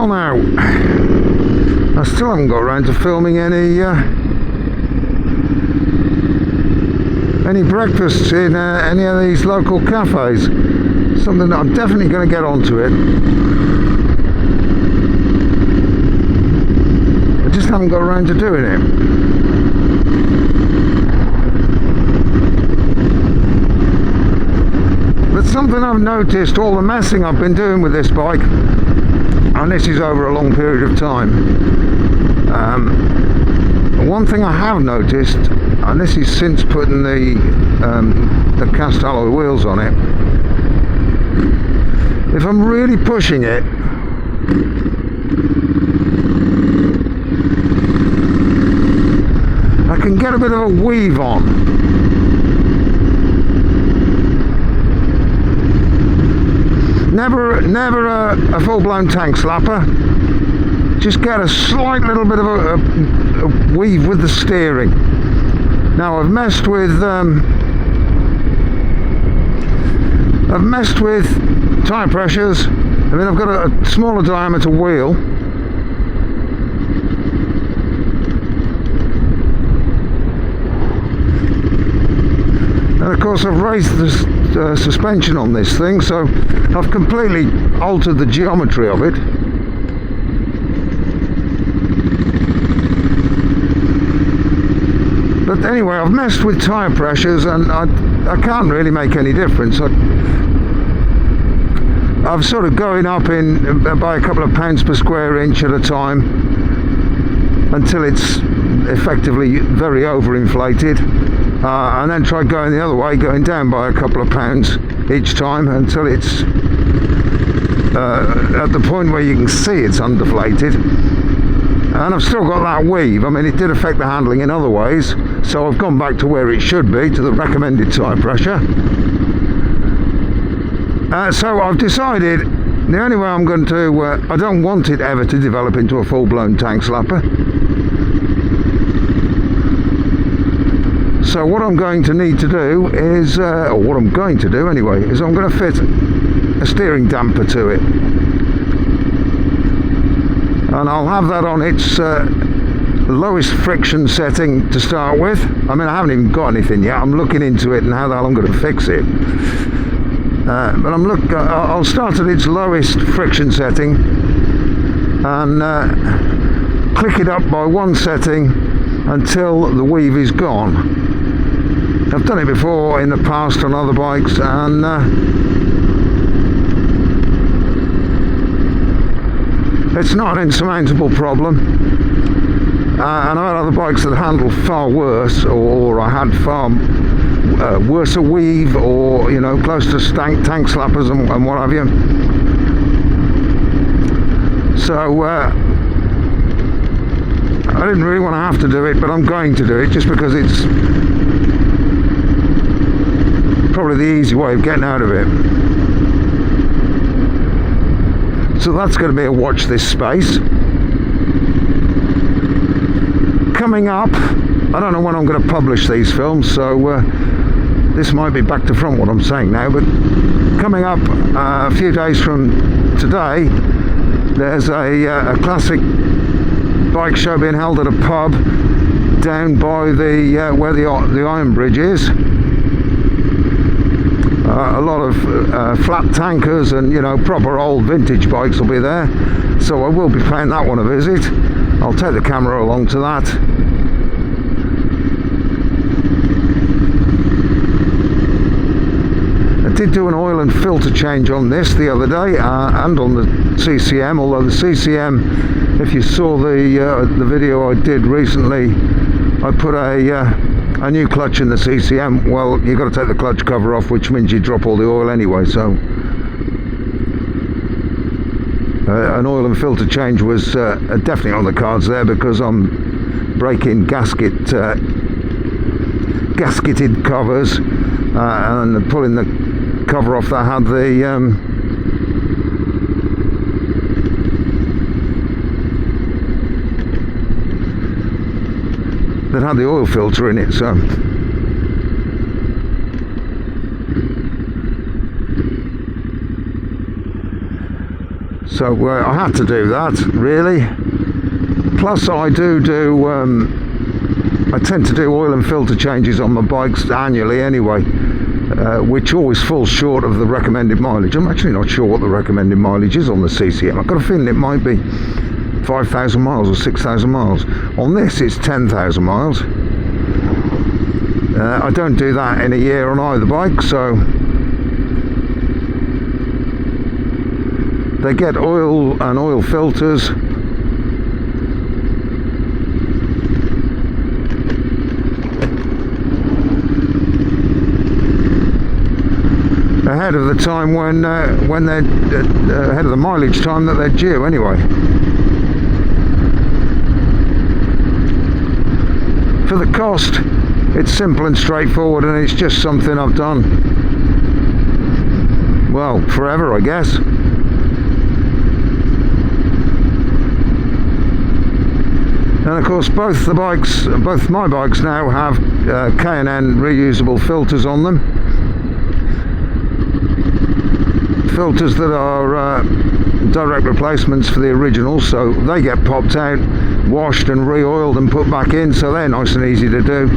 Well now, I still haven't got around to filming any breakfasts in any of these local cafes. Something that I'm definitely going to get onto it. I just haven't got around to doing it. But something I've noticed, all the messing I've been doing with this bike, and this is over a long period of time, one thing I have noticed, and this is since putting the cast alloy wheels on it, if I'm really pushing it, I can get a bit of a weave on. Never a full-blown tank slapper. Just get a slight little bit of a weave with the steering. Now I've messed with tyre pressures. I mean, I've got a smaller diameter wheel. And of course I've raised the suspension on this thing, so I've completely altered the geometry of it. But anyway, I've messed with tyre pressures and I can't really make any difference. I'm sort of going up in by a couple of pounds per square inch at a time until it's effectively very overinflated, and then try going the other way, going down by a couple of pounds each time until it's at the point where you can see it's underflated. And I've still got that weave. I mean, it did affect the handling in other ways, so I've gone back to where it should be, to the recommended tyre pressure. So I've decided the only way I'm going to, I don't want it ever to develop into a full-blown tank slapper. So what I'm going to need to do is, or what I'm going to do anyway, is I'm going to fit a steering damper to it. And I'll have that on its lowest friction setting to start with. I mean, I haven't even got anything yet. I'm looking into it and how the hell I'm going to fix it. But I'll start at its lowest friction setting and click it up by one setting until the weave is gone. I've done it before in the past on other bikes, and it's not an insurmountable problem. And I've had other bikes that handle far worse, or I had far worse a weave, or you know, close to tank slappers and what have you. So I didn't really want to have to do it, but I'm going to do it just because it's probably the easy way of getting out of it. So that's going to be a watch this space. Coming up, I don't know when I'm going to publish these films, so this might be back to front what I'm saying now, but coming up a few days from today, there's a classic bike show being held at a pub down by the where the Iron Bridge is. A lot of flat tankers and, you know, proper old vintage bikes will be there, so I will be paying that one a visit. I'll take the camera along to that. I did do an oil and filter change on this the other day, and on the CCM, although the CCM, if you saw the video I did recently, I put a new clutch in the CCM. Well, you've got to take the clutch cover off, which means you drop all the oil anyway, so an oil and filter change was definitely on the cards there, because I'm breaking gasketed covers and pulling the cover off that had the oil filter in it. So So I had to do that, really. Plus I I tend to do oil and filter changes on my bikes annually anyway, which always falls short of the recommended mileage. I'm actually not sure what the recommended mileage is on the CCM. I've got a feeling it might be 5,000 miles or 6,000 miles. On this it's 10,000 miles. I don't do that in a year on either bike, so they get oil and oil filters. Ahead of the time when they're ahead of the mileage time that they're due anyway. For the cost, it's simple and straightforward, and it's just something I've done, well, forever, I guess. And of course both my bikes now have K&N reusable filters on them. Filters that are direct replacements for the originals, so they get popped out, washed and re-oiled and put back in, so they're nice and easy to do.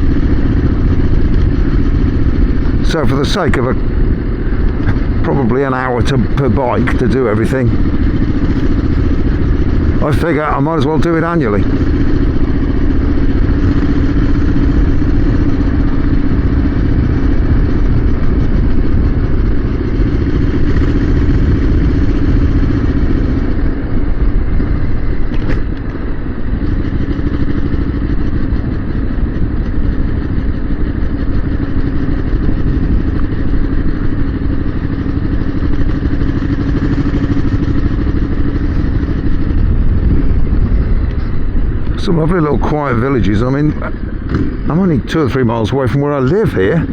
So for the sake of probably an hour per bike to do everything, I figure I might as well do it annually. Some lovely little quiet villages. I mean, I'm only 2 or 3 miles away from where I live here.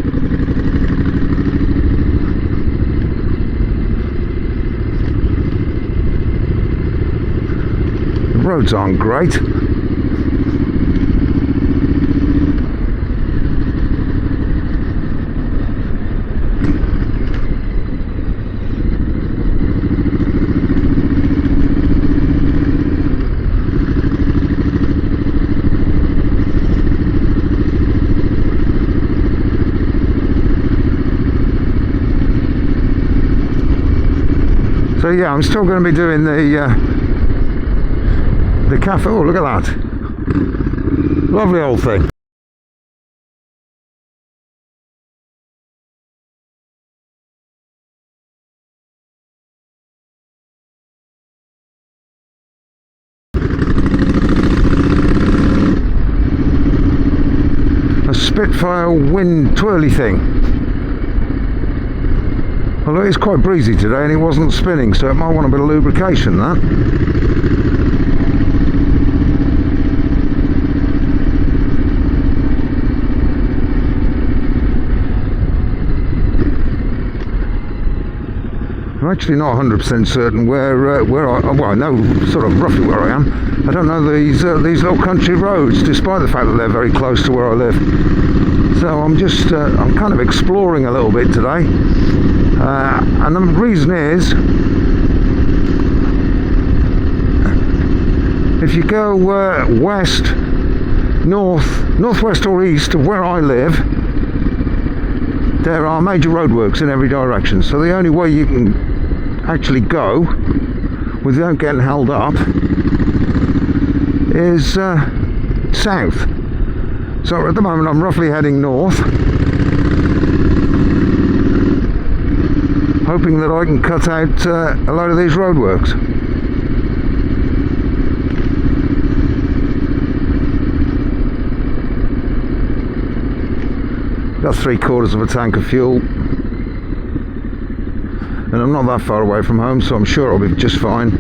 The roads aren't great. So yeah, I'm still going to be doing the cafe. Oh, look at that. Lovely old thing. A Spitfire wind twirly thing. Although it's quite breezy today and it wasn't spinning, so it might want a bit of lubrication, that. I'm actually not 100% certain where I know sort of roughly where I am. I don't know these little country roads, despite the fact that they're very close to where I live. So I'm just I'm kind of exploring a little bit today. And the reason is, if you go west, northwest or east of where I live, there are major roadworks in every direction. So the only way you can actually go without getting held up is south. So at the moment I'm roughly heading north, hoping that I can cut out a load of these roadworks. Got 3/4 of a tank of fuel, and I'm not that far away from home, so I'm sure I'll be just fine.